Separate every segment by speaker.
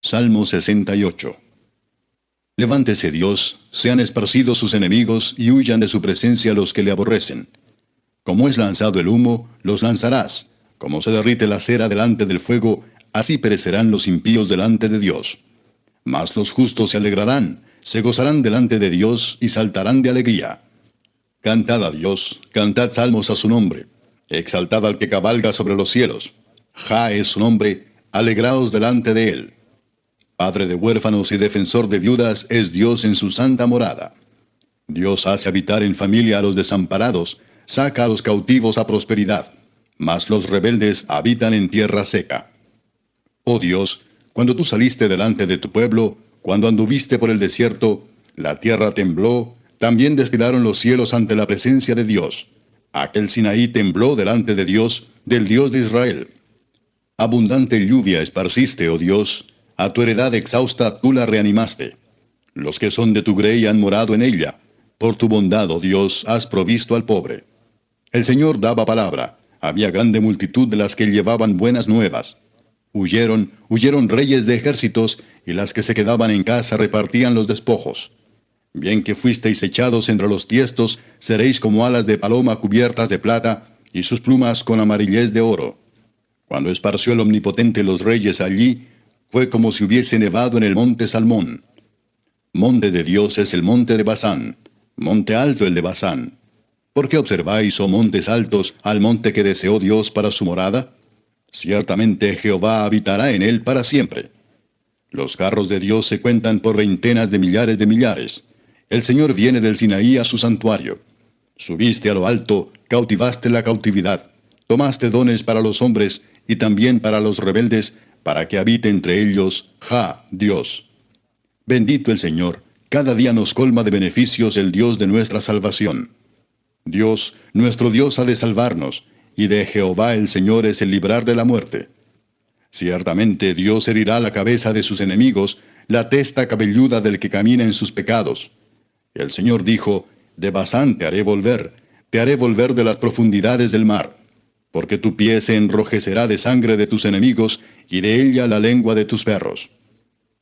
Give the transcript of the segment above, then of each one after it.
Speaker 1: Salmo 68. Levántese Dios, sean esparcidos sus enemigos, y huyan de su presencia los que le aborrecen. Como es lanzado el humo, los lanzarás. Como se derrite la cera delante del fuego, así perecerán los impíos delante de Dios. Mas los justos se alegrarán, se gozarán delante de Dios, y saltarán de alegría. Cantad a Dios, cantad salmos a su nombre. Exaltad al que cabalga sobre los cielos. Jah es su nombre, alegraos delante de él. Padre de huérfanos y defensor de viudas es Dios en su santa morada. Dios hace habitar en familia a los desamparados, saca a los cautivos a prosperidad, mas los rebeldes habitan en tierra seca. Oh Dios, cuando tú saliste delante de tu pueblo, cuando anduviste por el desierto, la tierra tembló, también destilaron los cielos ante la presencia de Dios. Aquel Sinaí tembló delante de Dios, del Dios de Israel. Abundante lluvia esparciste, oh Dios, a tu heredad exhausta tú la reanimaste. Los que son de tu grey han morado en ella. Por tu bondad, oh Dios, has provisto al pobre. El Señor daba palabra. Había grande multitud de las que llevaban buenas nuevas. Huyeron reyes de ejércitos, y las que se quedaban en casa repartían los despojos. Bien que fuisteis echados entre los tiestos, seréis como alas de paloma cubiertas de plata, y sus plumas con amarillez de oro. Cuando esparció el Omnipotente los reyes allí, fue como si hubiese nevado en el monte Salmón. Monte de Dios es el monte de Basán, monte alto el de Basán. ¿Por qué observáis, oh montes altos, al monte que deseó Dios para su morada? Ciertamente Jehová habitará en él para siempre. Los carros de Dios se cuentan por veintenas de millares. El Señor viene del Sinaí a su santuario. Subiste a lo alto, cautivaste la cautividad, tomaste dones para los hombres y también para los rebeldes, para que habite entre ellos Jah, Dios. Bendito el Señor, cada día nos colma de beneficios el Dios de nuestra salvación. Dios, nuestro Dios ha de salvarnos, y de Jehová el Señor es el librar de la muerte. Ciertamente Dios herirá la cabeza de sus enemigos, la testa cabelluda del que camina en sus pecados. El Señor dijo, de Basán te haré volver de las profundidades del mar, porque tu pie se enrojecerá de sangre de tus enemigos, y de ella la lengua de tus perros.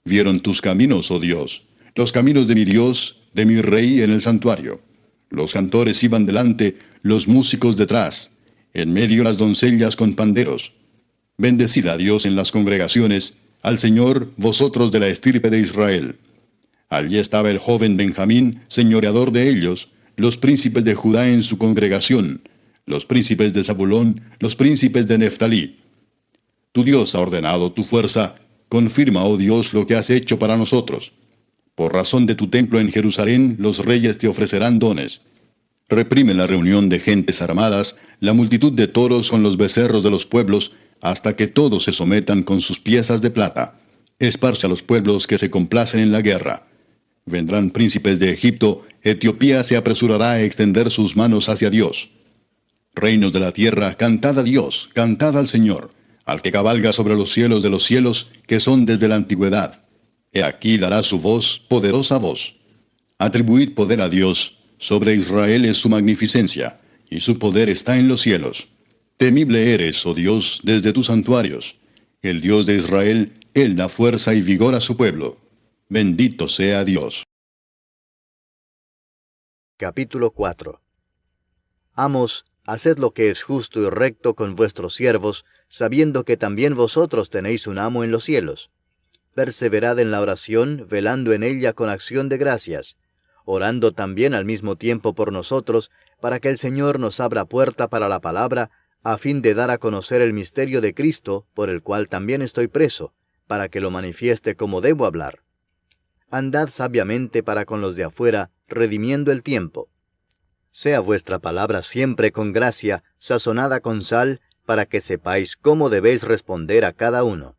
Speaker 1: Vieron tus caminos, oh Dios, los caminos de mi Dios, de mi Rey en el santuario. Los cantores iban delante, los músicos detrás, en medio las doncellas con panderos. Bendecid a Dios en las congregaciones, al Señor, vosotros de la estirpe de Israel. Allí estaba el joven Benjamín, señoreador de ellos, los príncipes de Judá en su congregación, los príncipes de Zabulón, los príncipes de Neftalí. Tu Dios ha ordenado tu fuerza, confirma, oh Dios, lo que has hecho para nosotros. Por razón de tu templo en Jerusalén, los reyes te ofrecerán dones. Reprime la reunión de gentes armadas, la multitud de toros con los becerros de los pueblos, hasta que todos se sometan con sus piezas de plata. Esparce a los pueblos que se complacen en la guerra. Vendrán príncipes de Egipto, Etiopía se apresurará a extender sus manos hacia Dios. Reinos de la tierra, cantad a Dios, cantad al Señor, al que cabalga sobre los cielos de los cielos, que son desde la antigüedad. He aquí dará su voz, poderosa voz. Atribuid poder a Dios, sobre Israel es su magnificencia, y su poder está en los cielos. Temible eres, oh Dios, desde tus santuarios. El Dios de Israel, Él da fuerza y vigor a su pueblo. Bendito sea Dios.
Speaker 2: Capítulo 4. Amos, haced lo que es justo y recto con vuestros siervos, sabiendo que también vosotros tenéis un amo en los cielos. Perseverad en la oración, velando en ella con acción de gracias, orando también al mismo tiempo por nosotros, para que el Señor nos abra puerta para la palabra, a fin de dar a conocer el misterio de Cristo, por el cual también estoy preso, para que lo manifieste como debo hablar. Andad sabiamente para con los de afuera, redimiendo el tiempo. Sea vuestra palabra siempre con gracia, sazonada con sal, para que sepáis cómo debéis responder a cada uno.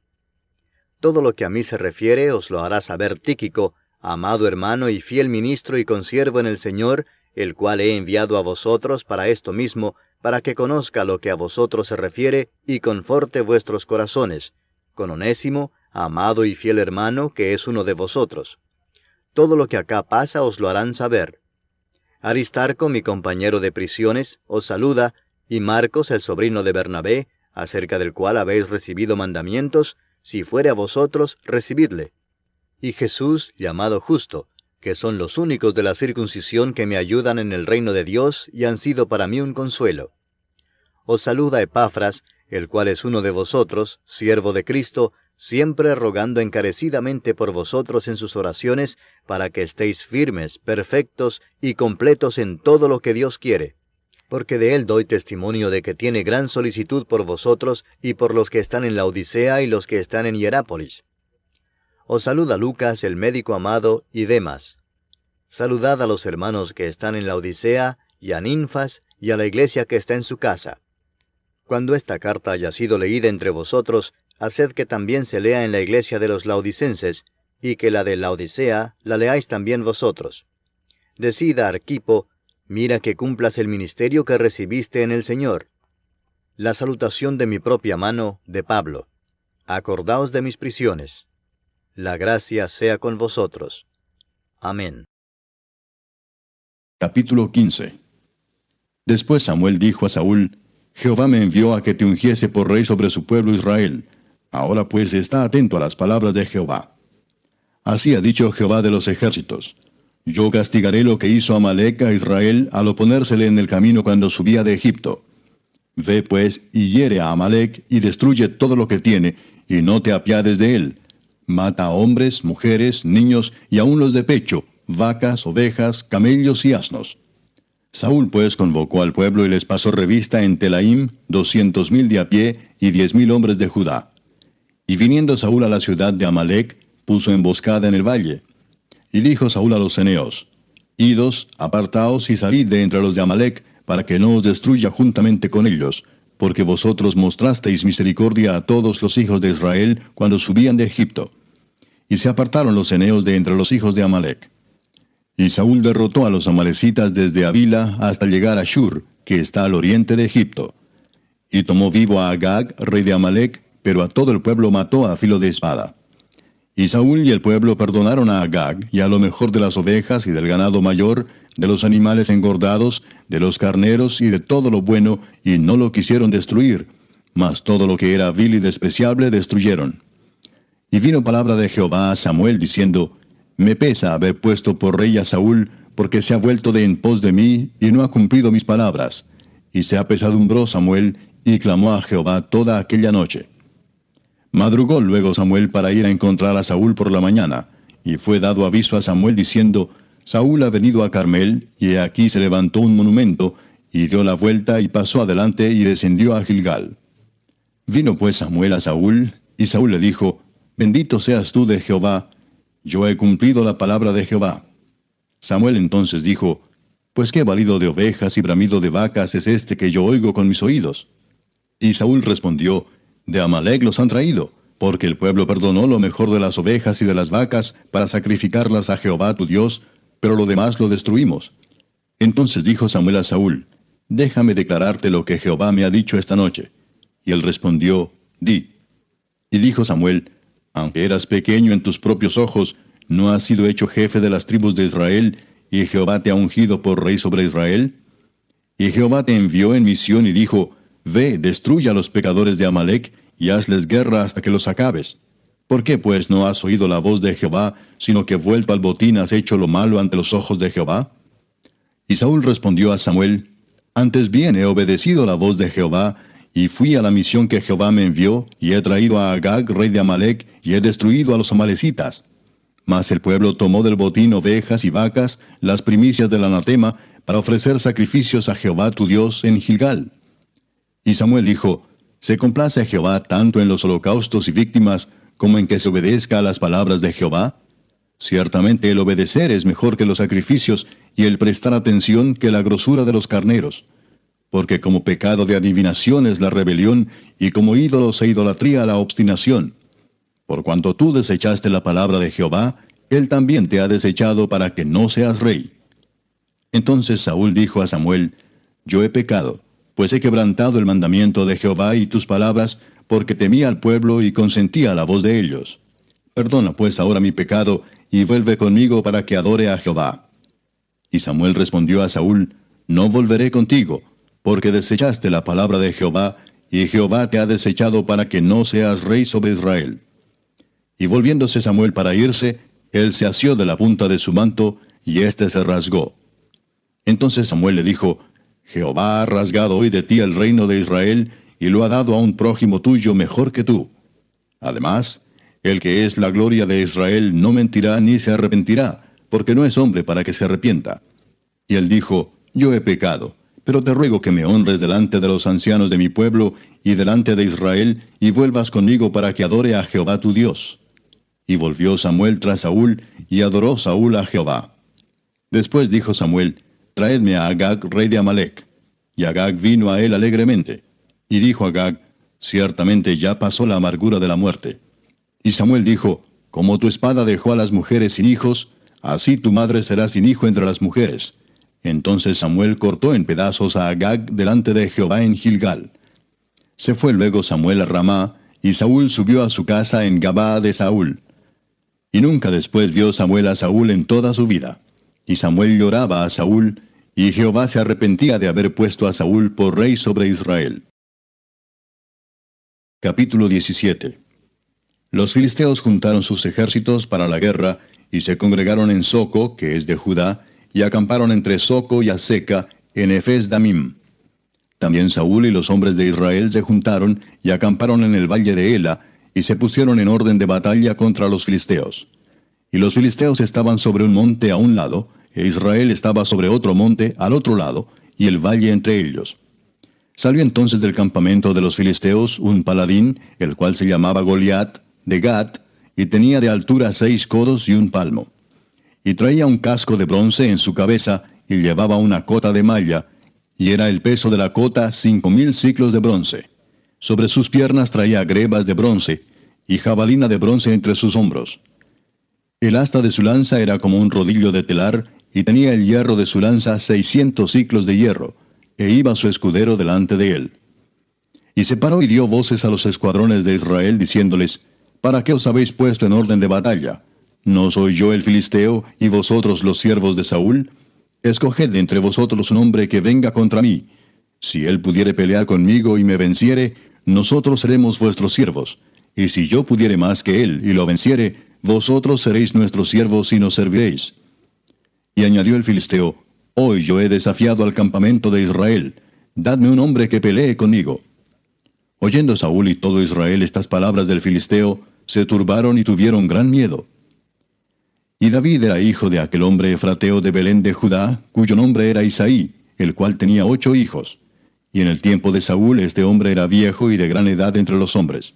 Speaker 2: Todo lo que a mí se refiere os lo hará saber Tíquico, amado hermano y fiel ministro y consiervo en el Señor, el cual he enviado a vosotros para esto mismo, para que conozca lo que a vosotros se refiere y conforte vuestros corazones, con Onésimo, amado y fiel hermano, que es uno de vosotros. Todo lo que acá pasa os lo harán saber. Aristarco, mi compañero de prisiones, os saluda, y Marcos, el sobrino de Bernabé, acerca del cual habéis recibido mandamientos, si fuere a vosotros, recibidle. Y Jesús, llamado Justo, que son los únicos de la circuncisión que me ayudan en el reino de Dios y han sido para mí un consuelo. Os saluda Epafras, el cual es uno de vosotros, siervo de Cristo, siempre rogando encarecidamente por vosotros en sus oraciones, para que estéis firmes, perfectos y completos en todo lo que Dios quiere. Porque de él doy testimonio de que tiene gran solicitud por vosotros y por los que están en la Odisea y los que están en Hierápolis. Os saluda Lucas, el médico amado, y Demas. Saludad a los hermanos que están en la Odisea, y a Ninfas, y a la iglesia que está en su casa. Cuando esta carta haya sido leída entre vosotros, haced que también se lea en la iglesia de los laodicenses, y que la de la Odisea la leáis también vosotros. Decid a Arquipo, mira que cumplas el ministerio que recibiste en el Señor. La salutación de mi propia mano, de Pablo. Acordaos de mis prisiones. La gracia sea con vosotros. Amén.
Speaker 1: Capítulo 15. Después Samuel dijo a Saúl, Jehová me envió a que te ungiese por rey sobre su pueblo Israel. Ahora pues está atento a las palabras de Jehová. Así ha dicho Jehová de los ejércitos. Yo castigaré lo que hizo Amalec a Israel al oponérsele en el camino cuando subía de Egipto. Ve pues y hiere a Amalec y destruye todo lo que tiene, y no te apiades de él. Mata a hombres, mujeres, niños y aun los de pecho, vacas, ovejas, camellos y asnos. Saúl pues convocó al pueblo y les pasó revista en Telaim 200,000 de a pie y 10,000 hombres de Judá. Y viniendo Saúl a la ciudad de Amalec, puso emboscada en el valle. Y dijo Saúl a los ceneos, Idos, apartaos y salid de entre los de Amalec, para que no os destruya juntamente con ellos, porque vosotros mostrasteis misericordia a todos los hijos de Israel cuando subían de Egipto. Y se apartaron los ceneos de entre los hijos de Amalec. Y Saúl derrotó a los amalecitas desde Avila hasta llegar a Shur, que está al oriente de Egipto. Y tomó vivo a Agag, rey de Amalec, pero a todo el pueblo mató a filo de espada. Y Saúl y el pueblo perdonaron a Agag, y a lo mejor de las ovejas y del ganado mayor, de los animales engordados, de los carneros y de todo lo bueno, y no lo quisieron destruir, mas todo lo que era vil y despreciable destruyeron. Y vino palabra de Jehová a Samuel, diciendo, Me pesa haber puesto por rey a Saúl, porque se ha vuelto de en pos de mí, y no ha cumplido mis palabras. Y se apesadumbró Samuel, y clamó a Jehová toda aquella noche. Madrugó luego Samuel para ir a encontrar a Saúl por la mañana, y fue dado aviso a Samuel diciendo, Saúl ha venido a Carmel, y he aquí se levantó un monumento, y dio la vuelta y pasó adelante y descendió a Gilgal. Vino pues Samuel a Saúl, y Saúl le dijo, Bendito seas tú de Jehová, yo he cumplido la palabra de Jehová. Samuel entonces dijo, Pues qué balido de ovejas y bramido de vacas es este que yo oigo con mis oídos. Y Saúl respondió, De Amalec los han traído, porque el pueblo perdonó lo mejor de las ovejas y de las vacas para sacrificarlas a Jehová tu Dios, pero lo demás lo destruimos. Entonces dijo Samuel a Saúl, Déjame declararte lo que Jehová me ha dicho esta noche. Y él respondió, Di. Y dijo Samuel, Aunque eras pequeño en tus propios ojos, ¿no has sido hecho jefe de las tribus de Israel, y Jehová te ha ungido por rey sobre Israel? Y Jehová te envió en misión y dijo, Ve, destruye a los pecadores de Amalec, y hazles guerra hasta que los acabes. ¿Por qué pues no has oído la voz de Jehová, sino que vuelto al botín has hecho lo malo ante los ojos de Jehová? Y Saúl respondió a Samuel, Antes bien he obedecido la voz de Jehová, y fui a la misión que Jehová me envió, y he traído a Agag, rey de Amalec, y he destruido a los amalecitas. Mas el pueblo tomó del botín ovejas y vacas, las primicias del anatema, para ofrecer sacrificios a Jehová tu Dios en Gilgal. Y Samuel dijo, ¿Se complace a Jehová tanto en los holocaustos y víctimas, como en que se obedezca a las palabras de Jehová? Ciertamente el obedecer es mejor que los sacrificios, y el prestar atención que la grosura de los carneros. Porque como pecado de adivinación es la rebelión, y como ídolos e idolatría la obstinación. Por cuanto tú desechaste la palabra de Jehová, él también te ha desechado para que no seas rey. Entonces Saúl dijo a Samuel, Yo he pecado, pues he quebrantado el mandamiento de Jehová y tus palabras, porque temía al pueblo y consentía a la voz de ellos. Perdona pues ahora mi pecado, y vuelve conmigo para que adore a Jehová. Y Samuel respondió a Saúl, No volveré contigo, porque desechaste la palabra de Jehová, y Jehová te ha desechado para que no seas rey sobre Israel. Y volviéndose Samuel para irse, él se asió de la punta de su manto, y éste se rasgó. Entonces Samuel le dijo, Jehová ha rasgado hoy de ti el reino de Israel, y lo ha dado a un prójimo tuyo mejor que tú. Además, el que es la gloria de Israel no mentirá ni se arrepentirá, porque no es hombre para que se arrepienta. Y él dijo, yo he pecado, pero te ruego que me honres delante de los ancianos de mi pueblo y delante de Israel, y vuelvas conmigo para que adore a Jehová tu Dios. Y volvió Samuel tras Saúl, y adoró Saúl a Jehová. Después dijo Samuel, traedme a Agag, rey de Amalec. Y Agag vino a él alegremente. Y dijo Agag, ciertamente ya pasó la amargura de la muerte. Y Samuel dijo, como tu espada dejó a las mujeres sin hijos, así tu madre será sin hijo entre las mujeres. Entonces Samuel cortó en pedazos a Agag delante de Jehová en Gilgal. Se fue luego Samuel a Ramá, y Saúl subió a su casa en Gabaa de Saúl. Y nunca después vio Samuel a Saúl en toda su vida. Y Samuel lloraba a Saúl, y Jehová se arrepentía de haber puesto a Saúl por rey sobre Israel. Capítulo 17. Los filisteos juntaron sus ejércitos para la guerra, y se congregaron en Soco, que es de Judá, y acamparon entre Soco y Aseca, en Efes Damim. También Saúl y los hombres de Israel se juntaron, y acamparon en el valle de Ela, y se pusieron en orden de batalla contra los filisteos. Y los filisteos estaban sobre un monte a un lado, e Israel estaba sobre otro monte al otro lado, y el valle entre ellos. Salió entonces del campamento de los filisteos un paladín, el cual se llamaba Goliat, de Gat, y tenía de altura 6 codos y 1 palmo. Y traía un casco de bronce en su cabeza, y llevaba una cota de malla, y era el peso de la cota 5,000 siclos de bronce. Sobre sus piernas traía grebas de bronce, y jabalina de bronce entre sus hombros. El asta de su lanza era como un rodillo de telar, y tenía el hierro de su lanza 600 siclos de hierro, e iba su escudero delante de él. Y se paró y dio voces a los escuadrones de Israel, diciéndoles, ¿para qué os habéis puesto en orden de batalla? ¿No soy yo el filisteo, y vosotros los siervos de Saúl? Escoged de entre vosotros un hombre que venga contra mí. Si él pudiere pelear conmigo y me venciere, nosotros seremos vuestros siervos. Y si yo pudiere más que él y lo venciere, vosotros seréis nuestros siervos y nos serviréis. Y añadió el filisteo, hoy yo he desafiado al campamento de Israel. Dadme un hombre que pelee conmigo. Oyendo Saúl y todo Israel estas palabras del filisteo, se turbaron y tuvieron gran miedo. Y David era hijo de aquel hombre efrateo de Belén de Judá, cuyo nombre era Isaí, el cual tenía 8 hijos. Y en el tiempo de Saúl este hombre era viejo y de gran edad entre los hombres.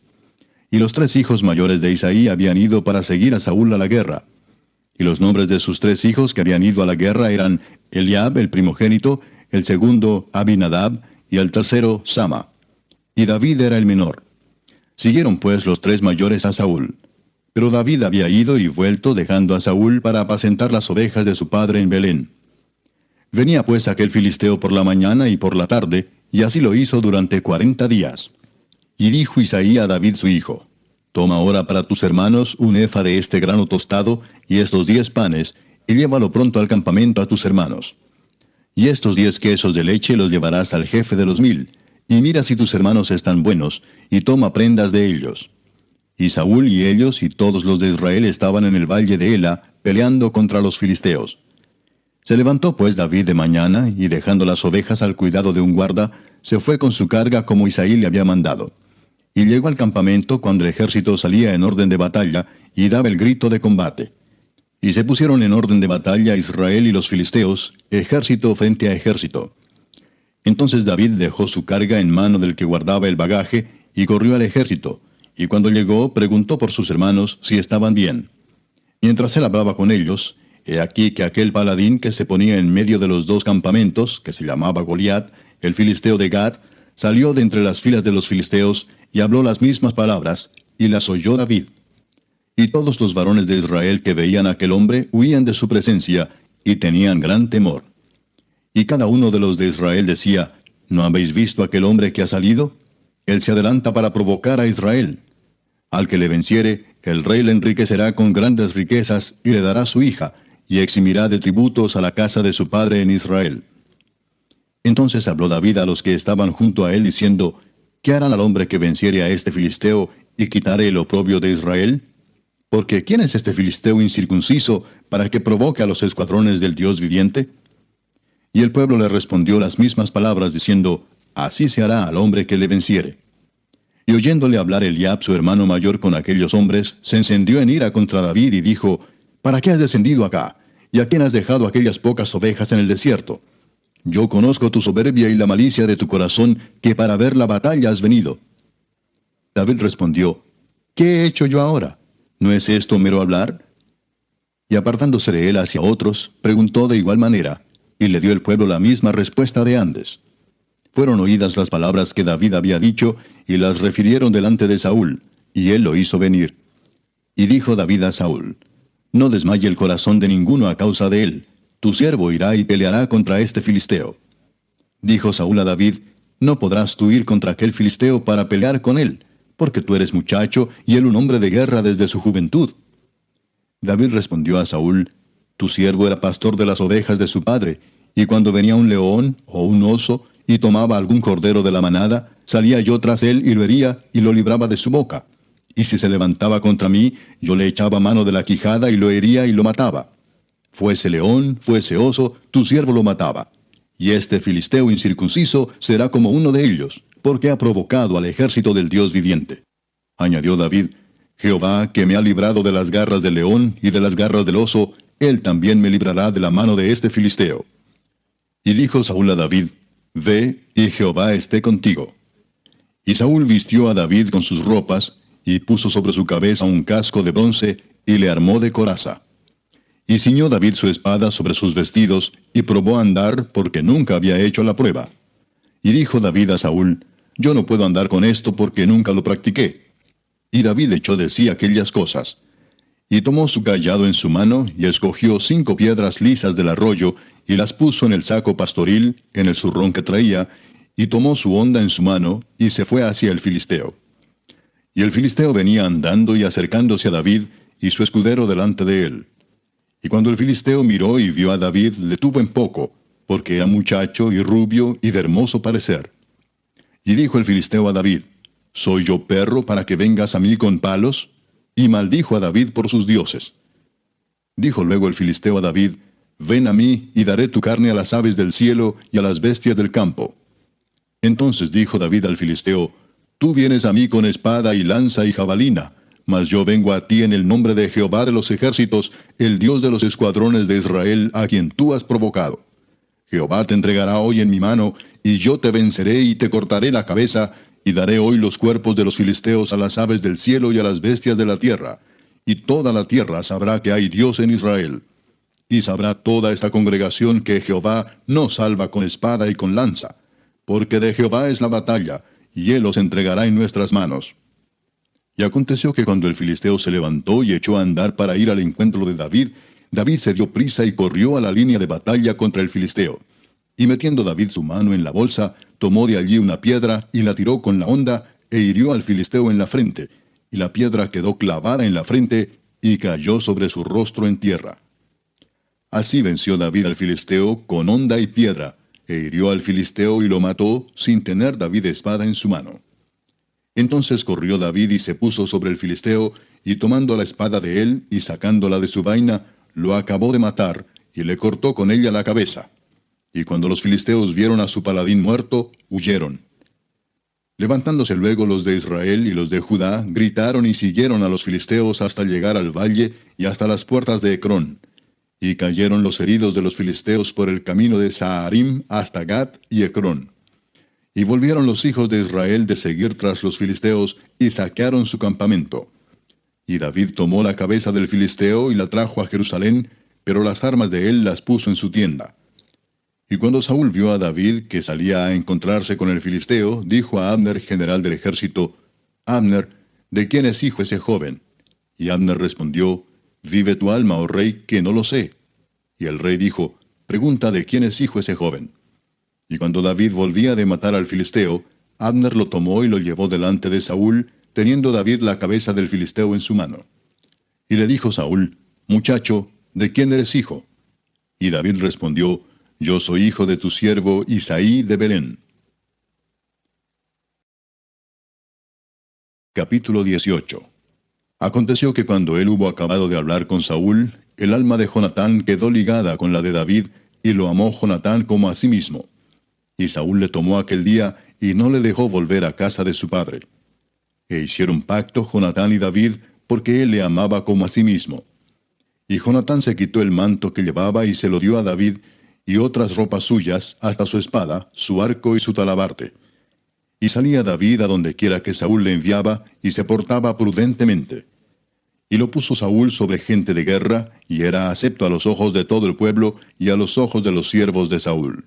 Speaker 1: Y los 3 hijos mayores de Isaí habían ido para seguir a Saúl a la guerra. Y los nombres de sus 3 hijos que habían ido a la guerra eran Eliab, el primogénito, el segundo Abinadab, y el tercero Sama. Y David era el menor. Siguieron pues los 3 mayores a Saúl. Pero David había ido y vuelto dejando a Saúl para apacentar las ovejas de su padre en Belén. Venía pues aquel filisteo por la mañana y por la tarde, y así lo hizo durante 40 días. Y dijo Isaí a David su hijo, toma ahora para tus hermanos un efa de este grano tostado, y estos 10 panes, y llévalo pronto al campamento a tus hermanos. Y estos 10 quesos de leche los llevarás al jefe de los 1000, y mira si tus hermanos están buenos, y toma prendas de ellos. Y Saúl y ellos y todos los de Israel estaban en el valle de Ela, peleando contra los filisteos. Se levantó pues David de mañana, y dejando las ovejas al cuidado de un guarda, se fue con su carga como Isaí le había mandado. Y llegó al campamento cuando el ejército salía en orden de batalla, y daba el grito de combate. Y se pusieron en orden de batalla Israel y los filisteos, ejército frente a ejército. Entonces David dejó su carga en mano del que guardaba el bagaje, y corrió al ejército, y cuando llegó preguntó por sus hermanos si estaban bien. Mientras él hablaba con ellos, he aquí que aquel paladín que se ponía en medio de los 2 campamentos, que se llamaba Goliat, el filisteo de Gat, salió de entre las filas de los filisteos, y habló las mismas palabras, y las oyó David. Y todos los varones de Israel que veían a aquel hombre huían de su presencia, y tenían gran temor. Y cada uno de los de Israel decía, ¿no habéis visto aquel hombre que ha salido? Él se adelanta para provocar a Israel. Al que le venciere, el rey le enriquecerá con grandes riquezas, y le dará su hija, y eximirá de tributos a la casa de su padre en Israel. Entonces habló David a los que estaban junto a él, diciendo, ¿qué harán al hombre que venciere a este filisteo, y quitare el oprobio de Israel? Porque ¿quién es este filisteo incircunciso para que provoque a los escuadrones del Dios viviente? Y el pueblo le respondió las mismas palabras, diciendo, Así se hará al hombre que le venciere. Y oyéndole hablar Eliab, su hermano mayor, con aquellos hombres, se encendió en ira contra David y dijo, ¿Para qué has descendido acá? ¿Y a quién has dejado aquellas pocas ovejas en el desierto? Yo conozco tu soberbia y la malicia de tu corazón, que para ver la batalla has venido. David respondió, ¿Qué he hecho yo ahora? ¿No es esto mero hablar? Y apartándose de él hacia otros, preguntó de igual manera, y le dio el pueblo la misma respuesta de antes. Fueron oídas las palabras que David había dicho, y las refirieron delante de Saúl, y él lo hizo venir. Y dijo David a Saúl, No desmaye el corazón de ninguno a causa de él, tu siervo irá y peleará contra este filisteo. Dijo Saúl a David, No podrás tú ir contra aquel filisteo para pelear con él, porque tú eres muchacho y él un hombre de guerra desde su juventud. David respondió a Saúl, Tu siervo era pastor de las ovejas de su padre, y cuando venía un león o un oso y tomaba algún cordero de la manada, salía yo tras él y lo hería y lo libraba de su boca. Y si se levantaba contra mí, yo le echaba mano de la quijada y lo hería y lo mataba. Fuese león, fuese oso, tu siervo lo mataba. Y este filisteo incircunciso será como uno de ellos, porque ha provocado al ejército del Dios viviente. Añadió David, Jehová, que me ha librado de las garras del león y de las garras del oso, él también me librará de la mano de este filisteo. Y dijo Saúl a David, Ve, y Jehová esté contigo. Y Saúl vistió a David con sus ropas, y puso sobre su cabeza un casco de bronce, y le armó de coraza. Y ciñó David su espada sobre sus vestidos, y probó a andar, porque nunca había hecho la prueba. Y dijo David a Saúl, Yo no puedo andar con esto porque nunca lo practiqué. Y David echó de sí aquellas cosas. Y tomó su cayado en su mano, y escogió 5 piedras lisas del arroyo, y las puso en el saco pastoril, en el zurrón que traía, y tomó su honda en su mano, y se fue hacia el filisteo. Y el filisteo venía andando y acercándose a David, y su escudero delante de él. Y cuando el filisteo miró y vio a David, le tuvo en poco, porque era muchacho y rubio y de hermoso parecer. Y dijo el filisteo a David, ¿Soy yo perro para que vengas a mí con palos? Y maldijo a David por sus dioses. Dijo luego el filisteo a David, Ven a mí, y daré tu carne a las aves del cielo y a las bestias del campo. Entonces dijo David al filisteo, Tú vienes a mí con espada y lanza y jabalina, mas yo vengo a ti en el nombre de Jehová de los ejércitos, el Dios de los escuadrones de Israel, a quien tú has provocado. Jehová te entregará hoy en mi mano, y yo te venceré y te cortaré la cabeza, y daré hoy los cuerpos de los filisteos a las aves del cielo y a las bestias de la tierra. Y toda la tierra sabrá que hay Dios en Israel. Y sabrá toda esta congregación que Jehová no salva con espada y con lanza, porque de Jehová es la batalla, y él los entregará en nuestras manos. Y aconteció que cuando el filisteo se levantó y echó a andar para ir al encuentro de David, David se dio prisa y corrió a la línea de batalla contra el filisteo. Y metiendo David su mano en la bolsa, tomó de allí una piedra y la tiró con la honda, e hirió al filisteo en la frente, y la piedra quedó clavada en la frente, y cayó sobre su rostro en tierra. Así venció David al filisteo con honda y piedra, e hirió al filisteo y lo mató, sin tener David espada en su mano. Entonces corrió David y se puso sobre el filisteo, y tomando la espada de él, y sacándola de su vaina, lo acabó de matar, y le cortó con ella la cabeza. Y cuando los filisteos vieron a su paladín muerto, huyeron. Levantándose luego los de Israel y los de Judá, gritaron y siguieron a los filisteos hasta llegar al valle y hasta las puertas de Ecrón. Y cayeron los heridos de los filisteos por el camino de Saharim hasta Gat y Ecrón. Y volvieron los hijos de Israel de seguir tras los filisteos, y saquearon su campamento. Y David tomó la cabeza del filisteo y la trajo a Jerusalén, pero las armas de él las puso en su tienda. Y cuando Saúl vio a David que salía a encontrarse con el filisteo, dijo a Abner, general del ejército, Abner, ¿de quién es hijo ese joven? Y Abner respondió, Vive tu alma, oh rey, que no lo sé. Y el rey dijo, Pregunta de quién es hijo ese joven. Y cuando David volvía de matar al filisteo, Abner lo tomó y lo llevó delante de Saúl, teniendo David la cabeza del filisteo en su mano. Y le dijo Saúl, Muchacho, ¿de quién eres hijo? Y David respondió, Yo soy hijo de tu siervo Isaí de Belén. Capítulo 18. Aconteció que cuando él hubo acabado de hablar con Saúl, el alma de Jonatán quedó ligada con la de David, y lo amó Jonatán como a sí mismo. Y Saúl le tomó aquel día, y no le dejó volver a casa de su padre. E hicieron pacto Jonatán y David, porque él le amaba como a sí mismo. Y Jonatán se quitó el manto que llevaba y se lo dio a David, y otras ropas suyas, hasta su espada, su arco y su talabarte. Y salía David a donde quiera que Saúl le enviaba, y se portaba prudentemente. Y lo puso Saúl sobre gente de guerra, y era acepto a los ojos de todo el pueblo, y a los ojos de los siervos de Saúl.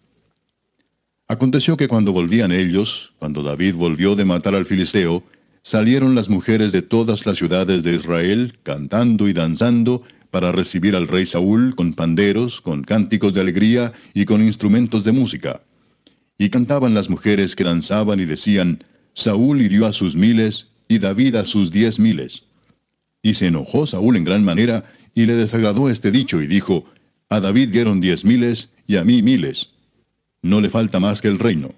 Speaker 1: Aconteció que cuando volvían ellos, cuando David volvió de matar al filisteo, salieron las mujeres de todas las ciudades de Israel, cantando y danzando, para recibir al rey Saúl con panderos, con cánticos de alegría y con instrumentos de música. Y cantaban las mujeres que danzaban y decían, Saúl hirió a sus 1000 y David a sus 10,000. Y se enojó Saúl en gran manera, y le desagradó este dicho, y dijo, a David dieron 10,000 y a mí 1000. No le falta más que el reino.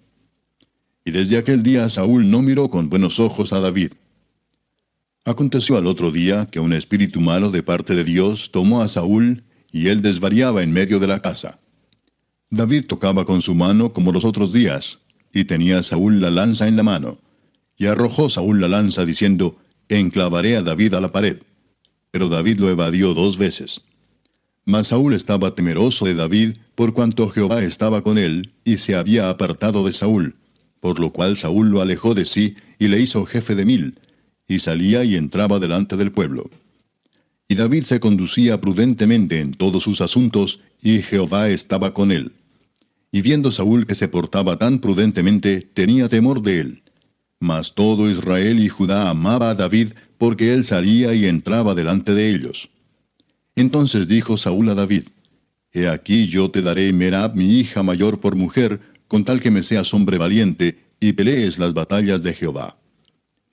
Speaker 1: Y desde aquel día Saúl no miró con buenos ojos a David. Aconteció al otro día que un espíritu malo de parte de Dios tomó a Saúl, y él desvariaba en medio de la casa. David tocaba con su mano como los otros días, y tenía Saúl la lanza en la mano. Y arrojó Saúl la lanza diciendo, enclavaré a David a la pared. Pero David lo evadió 2 veces. Mas Saúl estaba temeroso de David, por cuanto Jehová estaba con él, y se había apartado de Saúl, por lo cual Saúl lo alejó de sí, y le hizo jefe de 1000, y salía y entraba delante del pueblo. Y David se conducía prudentemente en todos sus asuntos, y Jehová estaba con él. Y viendo Saúl que se portaba tan prudentemente, tenía temor de él. Mas todo Israel y Judá amaba a David, porque él salía y entraba delante de ellos. Entonces dijo Saúl a David, He aquí yo te daré Merab mi hija mayor por mujer, con tal que me seas hombre valiente, y pelees las batallas de Jehová.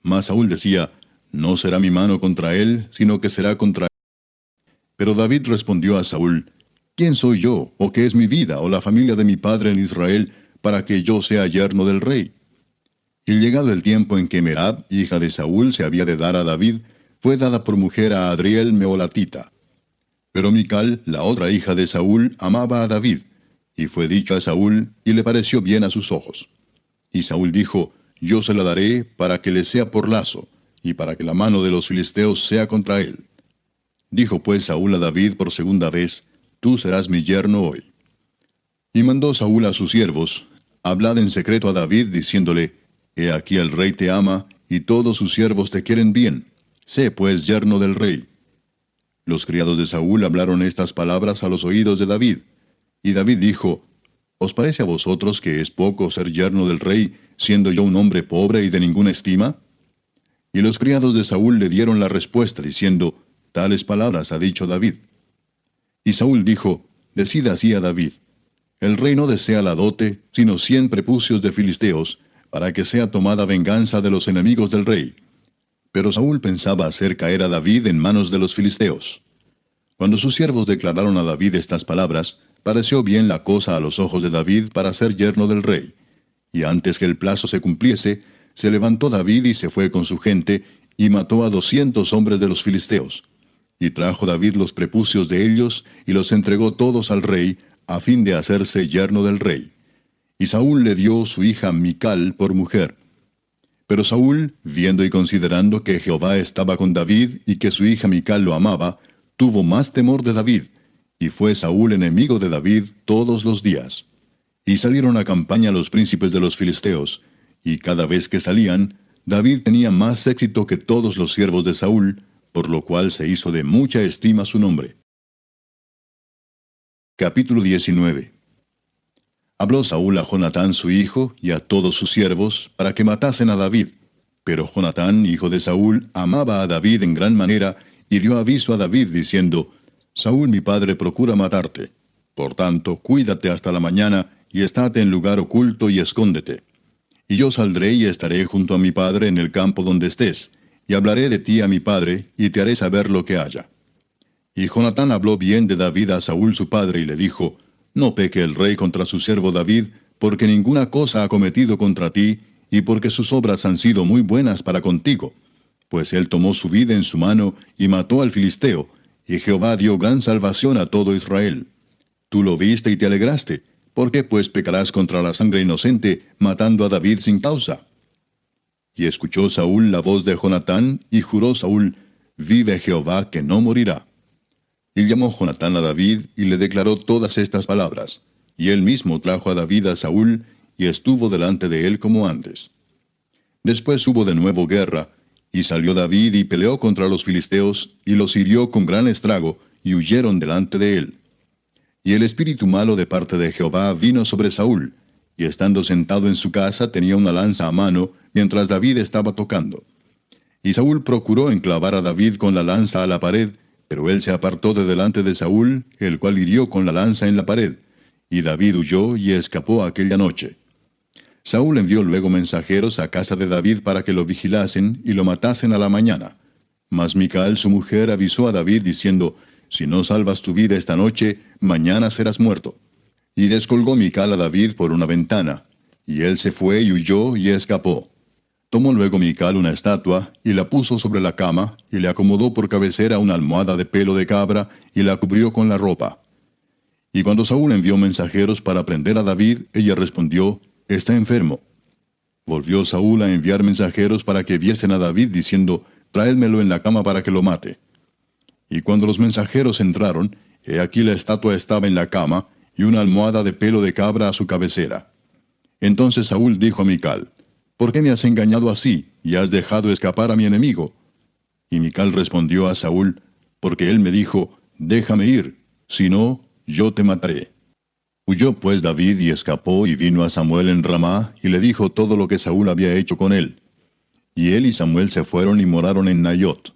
Speaker 1: Mas Saúl decía, No será mi mano contra él, sino que será contra él. Pero David respondió a Saúl, ¿Quién soy yo, o qué es mi vida, o la familia de mi padre en Israel, para que yo sea yerno del rey? Y llegado el tiempo en que Merab, hija de Saúl, se había de dar a David, fue dada por mujer a Adriel Meolatita. Pero Mical, la otra hija de Saúl, amaba a David, y fue dicho a Saúl, y le pareció bien a sus ojos. Y Saúl dijo, Yo se la daré para que le sea por lazo, y para que la mano de los filisteos sea contra él. Dijo pues Saúl a David por segunda vez, Tú serás mi yerno hoy. Y mandó Saúl a sus siervos, Hablad en secreto a David, diciéndole, He aquí el rey te ama, y todos sus siervos te quieren bien. Sé pues yerno del rey. Los criados de Saúl hablaron estas palabras a los oídos de David. Y David dijo, ¿Os parece a vosotros que es poco ser yerno del rey, siendo yo un hombre pobre y de ninguna estima? Y los criados de Saúl le dieron la respuesta, diciendo, Tales palabras ha dicho David. Y Saúl dijo, Decid así a David, el rey no desea la dote, sino 100 prepucios de filisteos, para que sea tomada venganza de los enemigos del rey. Pero Saúl pensaba hacer caer a David en manos de los filisteos. Cuando sus siervos declararon a David estas palabras, pareció bien la cosa a los ojos de David para ser yerno del rey. Y antes que el plazo se cumpliese, se levantó David y se fue con su gente, y mató a 200 hombres de los filisteos. Y trajo David los prepucios de ellos, y los entregó todos al rey, a fin de hacerse yerno del rey. Y Saúl le dio su hija Mical por mujer. Pero Saúl, viendo y considerando que Jehová estaba con David, y que su hija Mical lo amaba, tuvo más temor de David, y fue Saúl enemigo de David todos los días. Y salieron a campaña los príncipes de los filisteos, y cada vez que salían, David tenía más éxito que todos los siervos de Saúl, por lo cual se hizo de mucha estima su nombre. Capítulo 19. Habló Saúl a Jonatán su hijo, y a todos sus siervos, para que matasen a David. Pero Jonatán, hijo de Saúl, amaba a David en gran manera, y dio aviso a David, diciendo, Saúl mi padre procura matarte. Por tanto, cuídate hasta la mañana, y estate en lugar oculto y escóndete. Y yo saldré y estaré junto a mi padre en el campo donde estés, y hablaré de ti a mi padre, y te haré saber lo que haya. Y Jonatán habló bien de David a Saúl su padre, y le dijo, No peque el rey contra su siervo David, porque ninguna cosa ha cometido contra ti, y porque sus obras han sido muy buenas para contigo. Pues él tomó su vida en su mano y mató al filisteo, y Jehová dio gran salvación a todo Israel. Tú lo viste y te alegraste. ¿Por qué pues pecarás contra la sangre inocente, matando a David sin causa? Y escuchó Saúl la voz de Jonatán, y juró Saúl, vive Jehová que no morirá. Y llamó Jonatán a David, y le declaró todas estas palabras. Y él mismo trajo a David a Saúl, y estuvo delante de él como antes. Después hubo de nuevo guerra, y salió David y peleó contra los filisteos, y los hirió con gran estrago, y huyeron delante de él. Y el espíritu malo de parte de Jehová vino sobre Saúl, y estando sentado en su casa tenía una lanza a mano, mientras David estaba tocando. Y Saúl procuró enclavar a David con la lanza a la pared, pero él se apartó de delante de Saúl, el cual hirió con la lanza en la pared, y David huyó y escapó aquella noche. Saúl envió luego mensajeros a casa de David para que lo vigilasen y lo matasen a la mañana. Mas Mical su mujer avisó a David diciendo, si no salvas tu vida esta noche, mañana serás muerto. Y descolgó Mical a David por una ventana, y él se fue y huyó y escapó. Tomó luego Mical una estatua, y la puso sobre la cama, y le acomodó por cabecera una almohada de pelo de cabra, y la cubrió con la ropa. Y cuando Saúl envió mensajeros para prender a David, ella respondió, está enfermo. Volvió Saúl a enviar mensajeros para que viesen a David, diciendo, tráedmelo en la cama para que lo mate. Y cuando los mensajeros entraron, he aquí la estatua estaba en la cama, y una almohada de pelo de cabra a su cabecera. Entonces Saúl dijo a Mical, ¿por qué me has engañado así, y has dejado escapar a mi enemigo? Y Mical respondió a Saúl, porque él me dijo, déjame ir, si no, yo te mataré. Huyó pues David y escapó y vino a Samuel en Ramá, y le dijo todo lo que Saúl había hecho con él. Y él y Samuel se fueron y moraron en Nayot.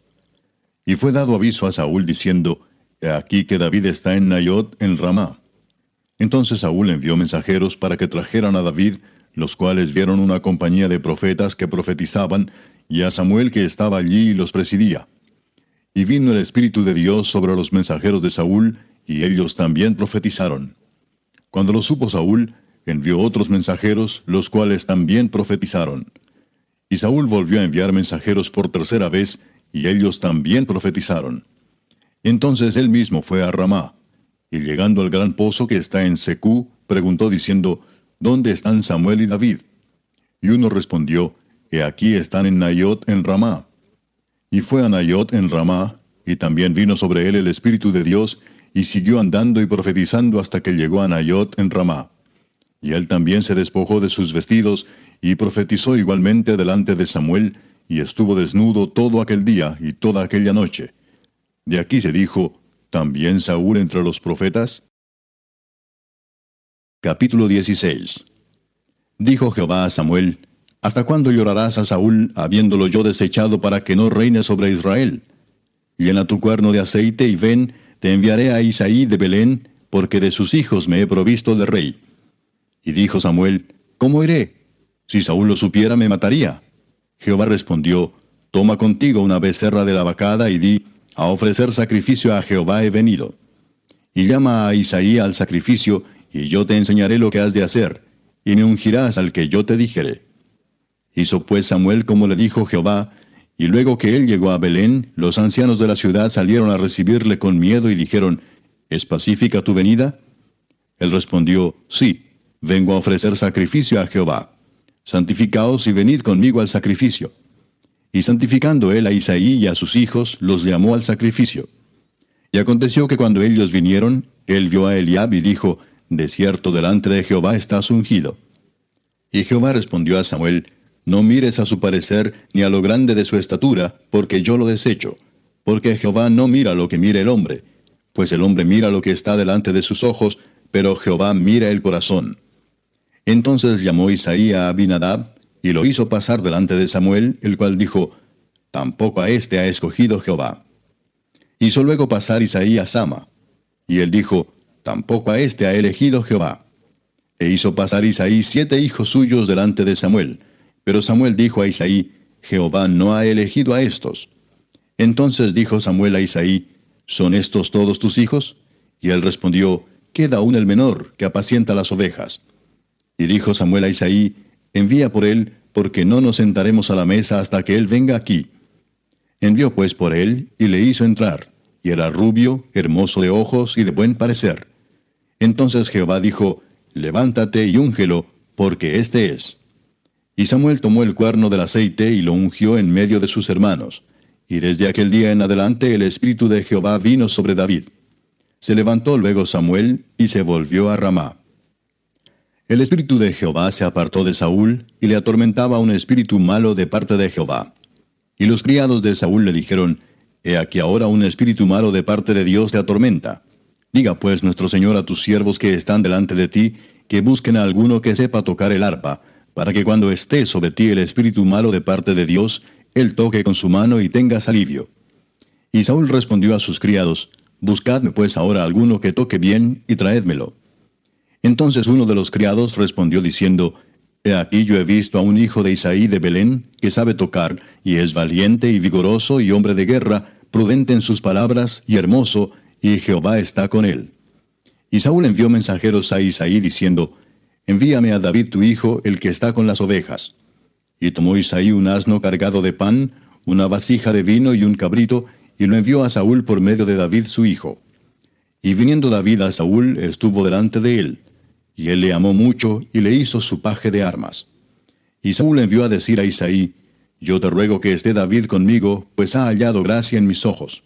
Speaker 1: Y fue dado aviso a Saúl diciendo, he aquí que David está en Nayot en Ramá. Entonces Saúl envió mensajeros para que trajeran a David, los cuales vieron una compañía de profetas que profetizaban, y a Samuel que estaba allí y los presidía. Y vino el Espíritu de Dios sobre los mensajeros de Saúl, y ellos también profetizaron. Cuando lo supo Saúl, envió otros mensajeros, los cuales también profetizaron. Y Saúl volvió a enviar mensajeros por tercera vez, y ellos también profetizaron. Entonces él mismo fue a Ramá, y llegando al gran pozo que está en Secú, preguntó diciendo, ¿dónde están Samuel y David? Y uno respondió, he aquí están en Nayot en Ramá. Y fue a Nayot en Ramá, y también vino sobre él el Espíritu de Dios, y siguió andando y profetizando hasta que llegó a Nayot en Ramá. Y él también se despojó de sus vestidos, y profetizó igualmente delante de Samuel, y estuvo desnudo todo aquel día y toda aquella noche. De aquí se dijo, ¿también Saúl entre los profetas? Capítulo 16. Dijo Jehová a Samuel, ¿hasta cuándo llorarás a Saúl, habiéndolo yo desechado para que no reine sobre Israel? Llena tu cuerno de aceite y ven, te enviaré a Isaí de Belén, porque de sus hijos me he provisto de rey. Y dijo Samuel, ¿cómo iré? Si Saúl lo supiera, me mataría. Jehová respondió, toma contigo una becerra de la vacada y di, a ofrecer sacrificio a Jehová he venido. Y llama a Isaí al sacrificio, y yo te enseñaré lo que has de hacer, y me ungirás al que yo te dijere. Hizo pues Samuel como le dijo Jehová, y luego que él llegó a Belén, los ancianos de la ciudad salieron a recibirle con miedo y dijeron, ¿es pacífica tu venida? Él respondió, sí, vengo a ofrecer sacrificio a Jehová. Santificaos y venid conmigo al sacrificio. Y santificando él a Isaí y a sus hijos, los llamó al sacrificio. Y aconteció que cuando ellos vinieron, él vio a Eliab y dijo, de cierto delante de Jehová estás ungido. Y Jehová respondió a Samuel, no mires a su parecer ni a lo grande de su estatura, porque yo lo desecho. Porque Jehová no mira lo que mira el hombre, pues el hombre mira lo que está delante de sus ojos, pero Jehová mira el corazón. Entonces llamó Isaí a Abinadab, y lo hizo pasar delante de Samuel, el cual dijo, tampoco a éste ha escogido Jehová. Hizo luego pasar Isaí a Sama, y él dijo, tampoco a éste ha elegido Jehová. E hizo pasar Isaí 7 hijos suyos delante de Samuel, pero Samuel dijo a Isaí, Jehová no ha elegido a estos. Entonces dijo Samuel a Isaí, ¿son estos todos tus hijos? Y él respondió, queda aún el menor, que apacienta las ovejas. Y dijo Samuel a Isaí, envía por él, porque no nos sentaremos a la mesa hasta que él venga aquí. Envió pues por él, y le hizo entrar, y era rubio, hermoso de ojos y de buen parecer. Entonces Jehová dijo, Levántate y úngelo, porque éste es. Y Samuel tomó el cuerno del aceite y lo ungió en medio de sus hermanos. Y desde aquel día en adelante el Espíritu de Jehová vino sobre David. Se levantó luego Samuel y se volvió a Ramá. El Espíritu de Jehová se apartó de Saúl, y le atormentaba un espíritu malo de parte de Jehová. Y los criados de Saúl le dijeron, He aquí ahora un espíritu malo de parte de Dios te atormenta. Diga pues nuestro Señor a tus siervos que están delante de ti, que busquen a alguno que sepa tocar el arpa, para que cuando esté sobre ti el espíritu malo de parte de Dios, él toque con su mano y tengas alivio. Y Saúl respondió a sus criados, Buscadme pues ahora alguno que toque bien, y traédmelo. Entonces uno de los criados respondió diciendo, He aquí yo he visto a un hijo de Isaí de Belén, que sabe tocar, y es valiente y vigoroso y hombre de guerra, prudente en sus palabras, y hermoso, y Jehová está con él. Y Saúl envió mensajeros a Isaí diciendo, Envíame a David tu hijo, el que está con las ovejas. Y tomó Isaí un asno cargado de pan, una vasija de vino y un cabrito, y lo envió a Saúl por medio de David su hijo. Y viniendo David a Saúl, estuvo delante de él. Y él le amó mucho, y le hizo su paje de armas. Y Saúl envió a decir a Isaí, Yo te ruego que esté David conmigo, pues ha hallado gracia en mis ojos.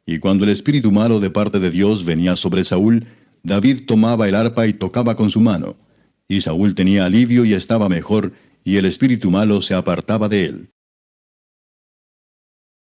Speaker 1: Y cuando el espíritu malo de parte de Dios venía sobre Saúl, David tomaba el arpa y tocaba con su mano. Y Saúl tenía alivio y estaba mejor, y el espíritu malo se apartaba de él.